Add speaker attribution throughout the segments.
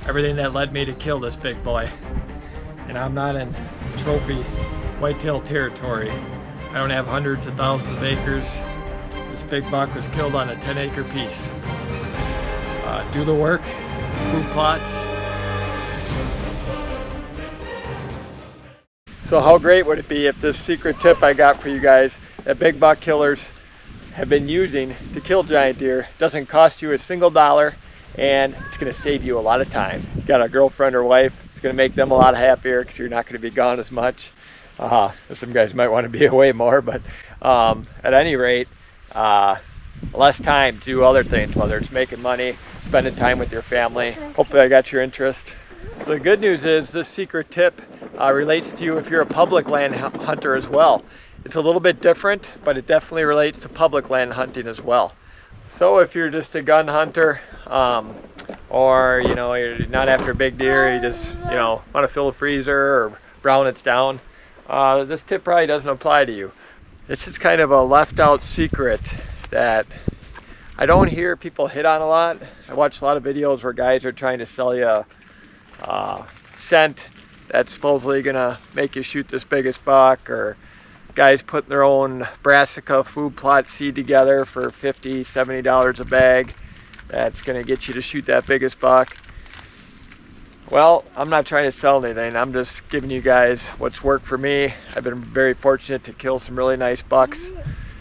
Speaker 1: everything that led me to kill this big boy. And I'm not in trophy whitetail territory. I don't have hundreds of thousands of acres. This big buck was killed on a 10-acre piece. Do the work, food plots. So how great would it be if this secret tip I got for you guys that big buck killers have been using to kill giant deer doesn't cost you a single dollar, and it's going to save you a lot of time. You got a girlfriend or wife, it's going to make them a lot happier because you're not going to be gone as much. Some guys might want to be away more, but at any rate, less time to do other things, whether it's making money, spending time with your family. Hopefully I got your interest. So the good news is this secret tip relates to you if you're a public land hunter as well. It's a little bit different, but it definitely relates to public land hunting as well. So if you're just a gun hunter, or you're not after big deer, you just want to fill a freezer or brown it's down, this tip probably doesn't apply to you. This is kind of a left out secret that I don't hear people hit on a lot. I watch a lot of videos where guys are trying to sell you a scent that's supposedly gonna make you shoot this biggest buck, or guys putting their own brassica food plot seed together for $50, $70 a bag that's gonna get you to shoot that biggest buck. Well, I'm not trying to sell anything. I'm just giving you guys what's worked for me. I've been very fortunate to kill some really nice bucks.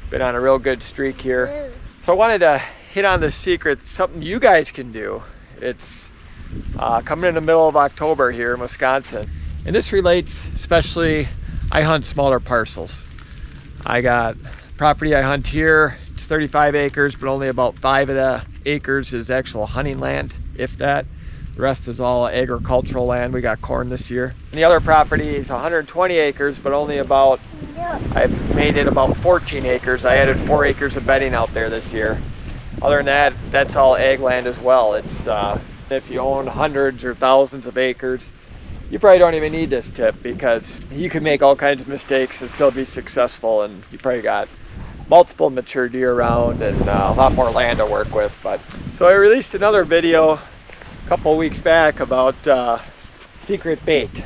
Speaker 1: Been on a real good streak here. So I wanted to hit on this secret, something you guys can do. It's coming in the middle of October here in Wisconsin. And this relates, especially, I hunt smaller parcels. I got property I hunt here. It's 35 acres, but only about 5 of the acres is actual hunting land, if that. The rest is all agricultural land. We got corn this year. And the other property is 120 acres, but only about, I've made it about 14 acres. I added 4 acres of bedding out there this year. Other than that, that's all ag land as well. It's if you own hundreds or thousands of acres, you probably don't even need this tip because you can make all kinds of mistakes and still be successful, and you probably got multiple mature deer around and a lot more land to work with. But so I released another video a couple weeks back about secret bait,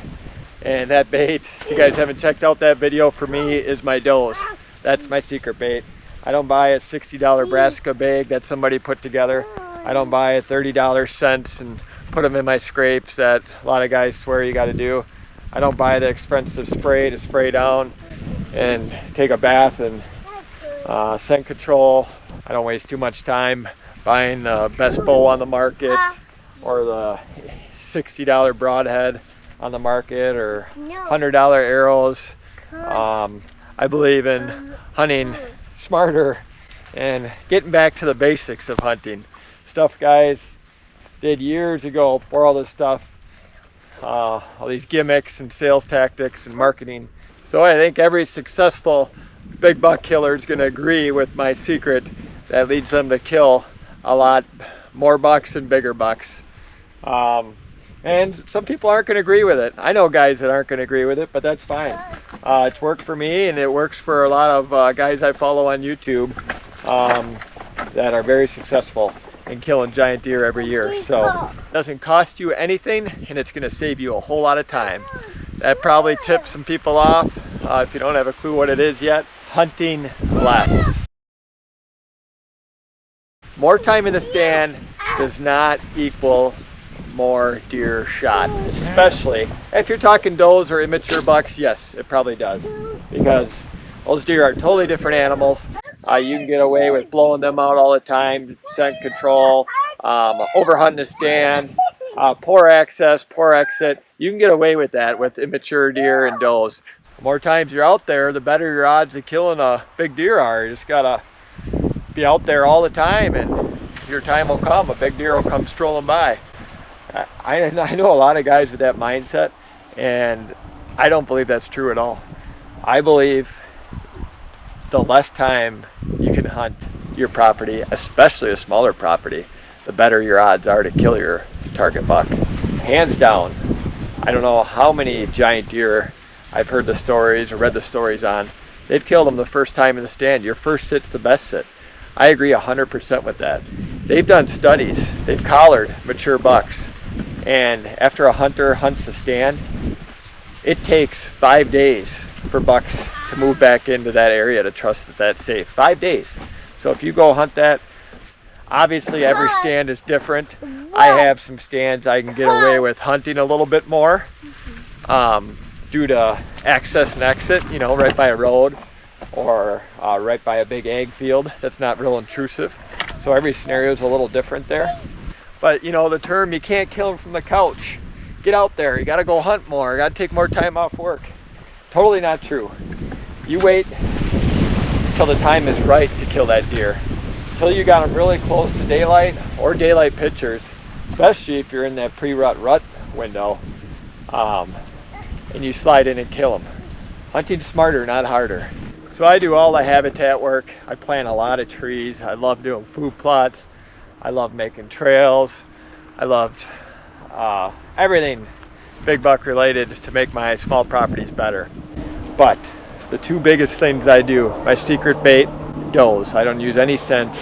Speaker 1: and that bait, if you guys haven't checked out that video, for me is my does. That's my secret bait. I don't buy a $60 brassica bag that somebody put together. I don't buy a $30 scents and put them in my scrapes that a lot of guys swear you got to do. I don't buy the expensive spray to spray down and take a bath and scent control. I don't waste too much time buying the best bow on the market or the $60 broadhead on the market or $100 arrows. I believe in hunting smarter and getting back to the basics of hunting. Stuff guys did years ago before all this stuff, all these gimmicks and sales tactics and marketing. So I think every successful big buck killer is going to agree with my secret that leads them to kill a lot more bucks and bigger bucks. And some people aren't going to agree with it. I know guys that aren't going to agree with it, but that's fine. It's worked for me, and it works for a lot of guys I follow on YouTube that are very successful in killing giant deer every year. So it doesn't cost you anything, and it's going to save you a whole lot of time. That probably tips some people off if you don't have a clue what it is yet. Hunting less. More time in the stand does not equal more deer shot, especially if you're talking does or immature bucks. Yes, it probably does, because those deer are totally different animals. You can get away with blowing them out all the time, scent control, overhunting the stand, poor access, poor exit. You can get away with that with immature deer and does. The more times you're out there, the better your odds of killing a big deer are. You just gotta be out there all the time, and your time will come. A big deer will come strolling by. I know a lot of guys with that mindset, and I don't believe that's true at all. I believe the less time you can hunt your property, especially a smaller property, the better your odds are to kill your target buck. Hands down. I don't know how many giant deer I've heard the stories or read the stories on. They've killed them the first time in the stand. Your first sit's the best sit. I agree 100% with that. They've done studies. They've collared mature bucks, And after a hunter hunts a stand, it takes 5 days for bucks to move back into that area to trust that that's safe. 5 days. So if you go hunt that, obviously every stand is different. I have some stands I can get away with hunting a little bit more due to access and exit, you know, right by a road or right by a big ag field. That's not real intrusive. So every scenario is a little different there. But you know, the term, you can't kill them from the couch. Get out there, you gotta go hunt more, you gotta take more time off work. Totally not true. You wait until the time is right to kill that deer. Until you got them really close to daylight or daylight pictures, especially if you're in that pre-rut rut window, and you slide in and kill them. Hunting's smarter, not harder. So I do all the habitat work. I plant a lot of trees. I love doing food plots. I love making trails. I loved everything big buck related to make my small properties better. But the two biggest things I do, my secret bait, does. I don't use any scents.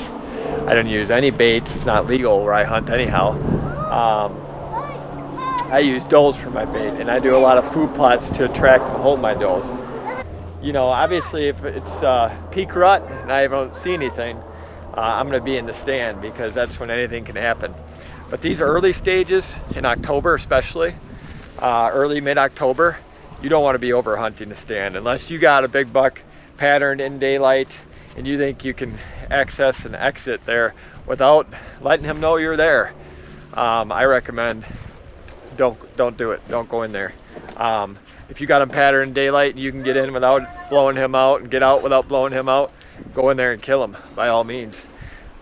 Speaker 1: I don't use any baits. It's not legal where I hunt anyhow. I use does for my bait, and I do a lot of food plots to attract and hold my does. You know, obviously if it's peak rut and I don't see anything, I'm going to be in the stand because that's when anything can happen. But these early stages in October, especially early mid-October, you don't want to be over hunting the stand unless you got a big buck patterned in daylight and you think you can access and exit there without letting him know you're there. I recommend don't do it. Don't go in there. If you got him patterned in daylight and you can get in without blowing him out and get out without blowing him out, go in there and kill him by all means.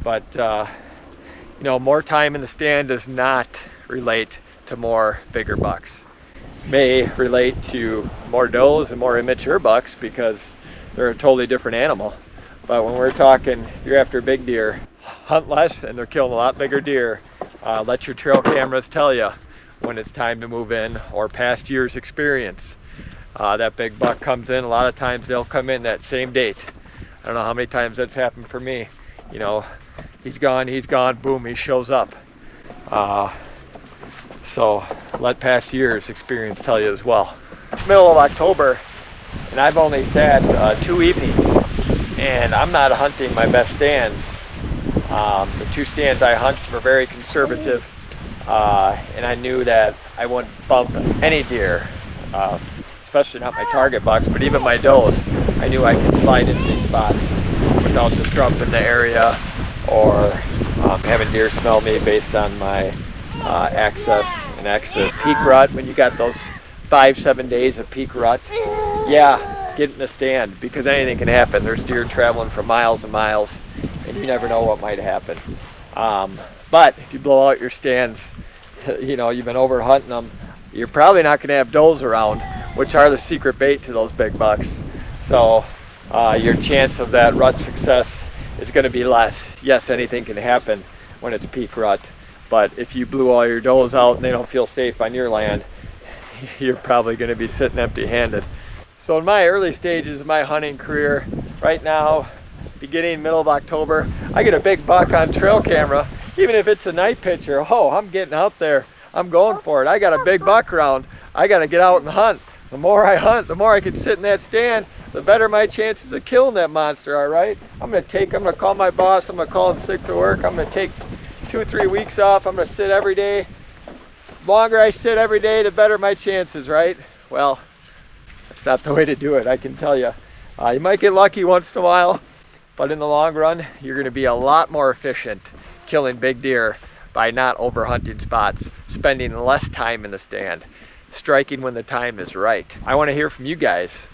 Speaker 1: But you know, more time in the stand does not relate to more bigger bucks. May relate to more does and more immature bucks because they're a totally different animal. But when we're talking you're after big deer, hunt less and they're killing a lot bigger deer. Let your trail cameras tell you when it's time to move in, or past year's experience. That big buck comes in, a lot of times they'll come in that same date. I don't know how many times that's happened for me. You know, he's gone, boom, he shows up. So let past year's experience tell you as well. It's middle of October and I've only sat 2 evenings and I'm not hunting my best stands. The 2 stands I hunt were very conservative, and I knew that I wouldn't bump any deer, especially not my target bucks, but even my does. I knew I could slide into these spots without disrupting the area or having deer smell me based on my access and exit. Peak rut, when you got those 5-7 days of peak rut, yeah, get in the stand because anything can happen. There's deer traveling for miles and miles and you never know what might happen. But if you blow out your stands, you know, you've been over hunting them, you're probably not going to have does around, which are the secret bait to those big bucks. So your chance of that rut success is going to be less. Yes, anything can happen when it's peak rut, but if you blew all your does out and they don't feel safe on your land, you're probably going to be sitting empty-handed. So in my early stages of my hunting career, right now, beginning middle of October, I get a big buck on trail camera, even if it's a night picture. Oh, I'm getting out there, I'm going for it. I got a big buck around, I got to get out and hunt. The more I hunt, the more I can sit in that stand, the better my chances of killing that monster are, right? I'm going to call my boss, I'm going to call him sick to work, I'm going to take 2-3 weeks off, I'm going to sit every day. The longer I sit every day, the better my chances, right? Well, that's not the way to do it, I can tell you. You might get lucky once in a while, but in the long run, you're going to be a lot more efficient killing big deer by not overhunting spots, spending less time in the stand, striking when the time is right. I want to hear from you guys.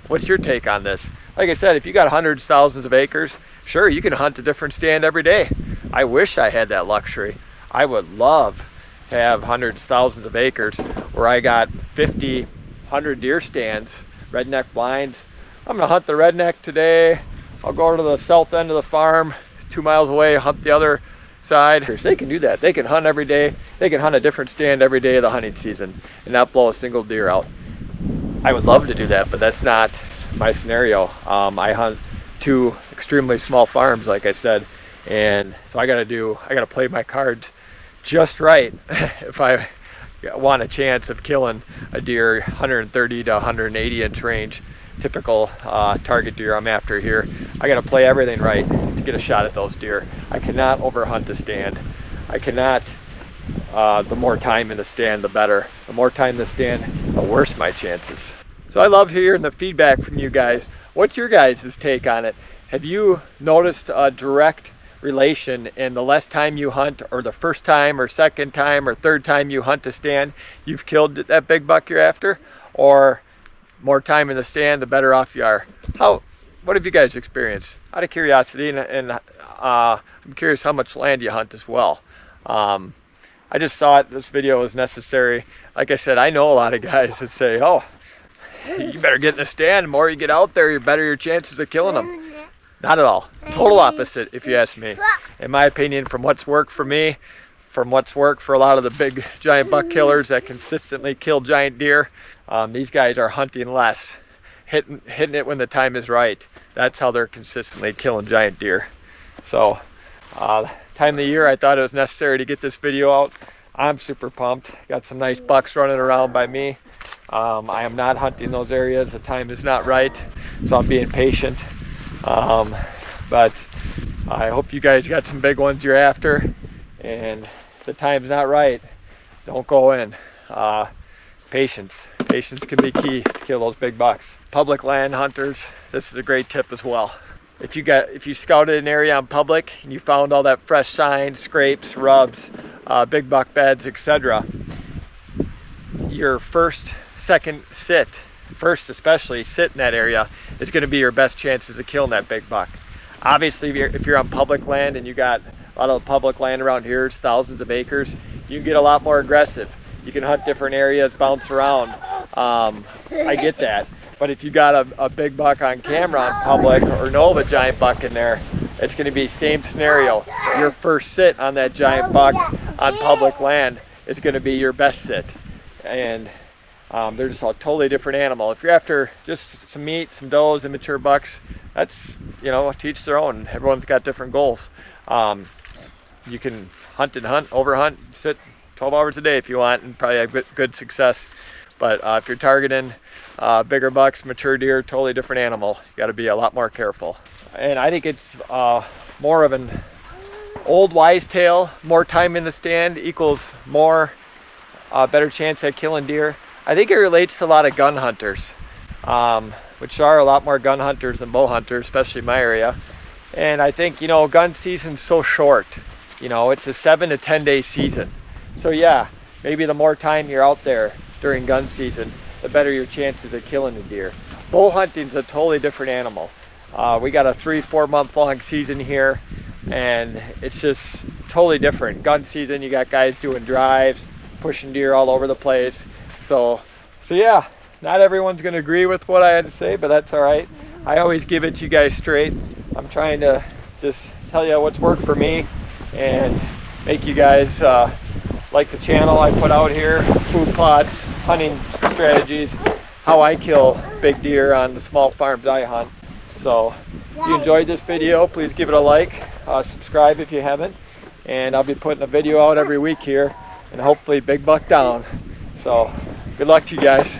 Speaker 1: What's your take on this? Like I said, if you got hundreds, thousands of acres, sure, you can hunt a different stand every day. I wish I had that luxury. I would love to have hundreds, thousands of acres where I got 50, 100 deer stands, redneck blinds. I'm going to hunt the redneck today. I'll go to the south end of the farm, 2 miles away, hunt the other side. They can do that. They can hunt every day. They can hunt a different stand every day of the hunting season and not blow a single deer out. I would love to do that, but that's not my scenario. I hunt 2 extremely small farms, like I said, and so I got to play my cards just right if I want a chance of killing a deer 130 to 180 inch range, typical target deer I'm after here. I got to play everything right to get a shot at those deer. I cannot overhunt the stand. I cannot, the more time in the stand, the better. The more time in the stand, the worse my chances. So I love hearing the feedback from you guys. What's your guys' take on it? Have you noticed a direct relation in the less time you hunt, or the first time or second time or third time you hunt a stand, you've killed that big buck you're after? Or more time in the stand, the better off you are? What have you guys experienced? Out of curiosity, and I'm curious how much land you hunt as well. I just thought this video was necessary. Like I said, I know a lot of guys that say, oh, you better get in the stand. The more you get out there, the better your chances of killing them. Not at all. Total opposite, if you ask me. In my opinion, from what's worked for me, from what's worked for a lot of the big giant buck killers that consistently kill giant deer, these guys are hunting less, hitting it when the time is right. That's how they're consistently killing giant deer. So, time of the year, I thought it was necessary to get this video out. I'm super pumped. Got some nice bucks running around by me. I am not hunting those areas. The time is not right, so I'm being patient. But I hope you guys got some big ones you're after, and if the time's not right, don't go in. Patience can be key to kill those big bucks. Public land hunters, this is a great tip as well. If you scouted an area on public and you found all that fresh sign, scrapes, rubs, big buck beds, etc., your second especially sit in that area is going to be your best chances of killing that big buck. Obviously, if you're on public land, and you got a lot of public land around here, it's thousands of acres, you can get a lot more aggressive. You can hunt different areas, bounce around. I get that. But if you got a big buck on camera on public, or know of a giant buck in there, it's going to be same scenario. Your first sit on that giant buck on public land is going to be your best sit. And they're just a totally different animal. If you're after just some meat, some does, immature bucks, that's, teach their own. Everyone's got different goals. You can hunt, overhunt, sit 12 hours a day if you want, and probably have good success. But if you're targeting bigger bucks, mature deer, totally different animal. You got to be a lot more careful. And I think it's more of an old wise tale. More time in the stand equals more better chance at killing deer. I think it relates to a lot of gun hunters, which are a lot more gun hunters than bow hunters, especially in my area. And I think, gun season's so short. It's a 7 to 10 day season. So yeah, maybe the more time you're out there during gun season, the better your chances of killing the deer. Bow hunting's a totally different animal. We got a 3-4 month long season here, and it's just totally different. Gun season, you got guys doing drives, pushing deer all over the place. So yeah, not everyone's gonna agree with what I had to say, but that's all right. I always give it to you guys straight. I'm trying to just tell you what's worked for me and make you guys like the channel I put out here, food plots, hunting strategies, how I kill big deer on the small farms I hunt. So if you enjoyed this video, please give it a like, subscribe if you haven't, and I'll be putting a video out every week here, and hopefully big buck down. So good luck to you guys.